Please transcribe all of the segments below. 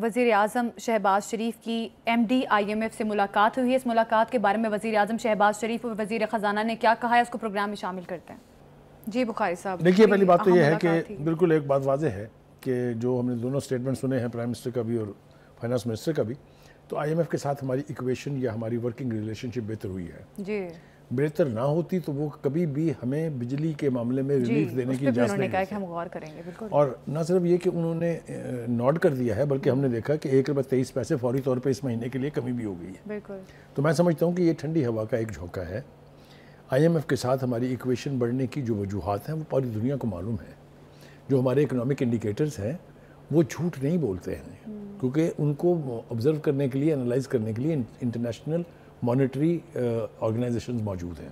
وزیر اعظم شہباز شریف کی M D I M F سے ملاقات ہوئی ہے. اس ملاقات کے بارے میں وزیر اعظم شہباز شریف اور وزیر خزانہ نے کیا کہا ہے اس کو پروگرام میں شامل کرتے ہیں. جی بخاری صاحب. دیکھیے پہلی بات تو یہ ہے کہ بالکل ایک بات واضح ہے کہ جو ہم نے دونوں سٹیٹمنٹ سنے ہیں پرائم منسٹر کا بھی اور فائنانس منسٹر کا بھی, تو آئی ایم ایف کے ساتھ ہماری ایکویشن یا ہماری ورکنگ ریلیشن شپ بہتر ہوئی ہے. جی بہتر نہ ہوتی تو وہ کبھی بھی ہمیں بجلی کے معاملے میں ریلیف دینے کی اجازت نہیں دیتی. ہم غور کریں گے بالکل. اور نہ صرف یہ کہ انہوں نے نوٹ کر دیا ہے بلکہ ہم نے دیکھا کہ 1 روپے 23 پیسے فوری طور پہ اس مہینے کے لیے کمی بھی ہو گئی ہے. بالکل. تو میں سمجھتا ہوں کہ یہ ٹھنڈی ہوا کا ایک جھونکا ہے. آئی ایم ایف کے ساتھ ہماری ایکویشن بڑھنے کی جو وجوہات ہیں وہ پوری دنیا کو معلوم ہے. جو ہمارے اکنامک انڈیکیٹرز ہیں وہ جھوٹ نہیں بولتے ہیں, کیونکہ ان کو آبزرو کرنے کے لیے, انالائز کرنے کے لیے انٹرنیشنل مانیٹری آرگنائزیشنز موجود ہیں.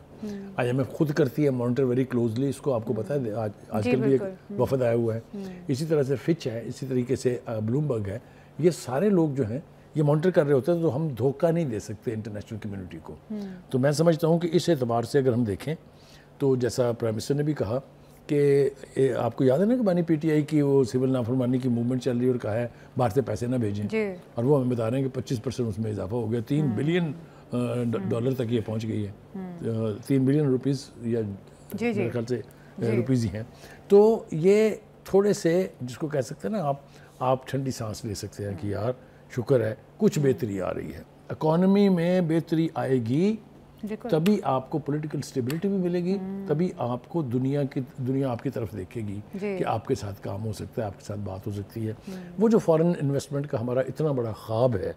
آئی ایم ایف خود کرتی ہے مانیٹر ویری کلوزلی, اس کو آپ کو پتہ ہے آج کل بھی ایک وفد آیا ہوا ہے. اسی طرح سے فچ ہے, اسی طریقے سے بلومبرگ ہے. یہ سارے لوگ جو ہیں یہ مانیٹر کر رہے ہوتے ہیں, تو ہم دھوکہ نہیں دے سکتے انٹرنیشنل کمیونٹی کو. تو میں سمجھتا ہوں کہ اس اعتبار سے اگر ہم دیکھیں تو جیسا پرائم منسٹر نے بھی کہا کہ آپ کو یاد ہے نا کہ بانی پی ٹی آئی کی وہ سول نافرمانی کی موومنٹ چل رہی ہے اور کہا ہے باہر سے پیسے نہ بھیجیں, اور وہ ہمیں بتا رہے ہیں کہ 25% اس میں اضافہ ہو گیا. 3 بلین ڈالر تک یہ پہنچ گئی ہے. 3 بلین روپیز یا میرے خیال سے روپیز ہی ہیں. تو یہ تھوڑے سے جس کو کہہ سکتے ہیں نا آپ ٹھنڈی سانس لے سکتے ہیں کہ یار شکر ہے کچھ بہتری آ رہی ہے. اکانومی میں بہتری آئے گی تبھی آپ کو پولیٹیکل سٹیبلٹی بھی ملے گی, تبھی آپ کو دنیا آپ کی طرف دیکھے گی کہ آپ کے ساتھ کام ہو سکتا ہے, آپ کے ساتھ بات ہو سکتی ہے. وہ جو فورن انویسٹمنٹ کا ہمارا اتنا بڑا خواب ہے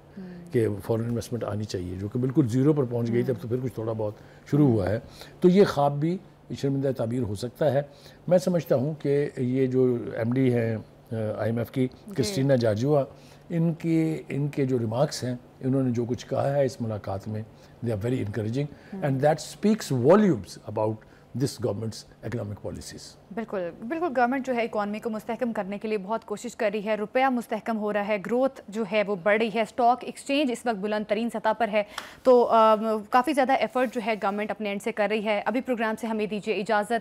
کہ فورن انویسٹمنٹ آنی چاہیے, جو کہ بالکل زیرو پر پہنچ گئی تب تو پھر کچھ تھوڑا بہت شروع ہوا ہے, تو یہ خواب بھی شرمندہ تعبیر ہو سکتا ہے. میں سمجھتا ہوں کہ یہ جو ایم ڈی ہیں آئی ایم ایف کی کرسٹینا جارجیوا, ان کے جو ریمارکس ہیں, انہوں نے جو کچھ کہا ہے اس ملاقات میں, they are very encouraging and that speaks volumes about this government's economic policies. بالکل گورنمنٹ جو ہے اکانومی کو مستحکم کرنے کے لیے بہت کوشش کر رہی ہے. روپیہ مستحکم ہو رہا ہے, گروتھ جو ہے وہ بڑھ رہی ہے, اسٹاک ایکسچینج اس وقت بلند ترین سطح پر ہے. تو کافی زیادہ ایفرٹ جو ہے گورنمنٹ اپنے اینڈ سے کر رہی ہے. ابھی پروگرام سے ہمیں دیجیے اجازت.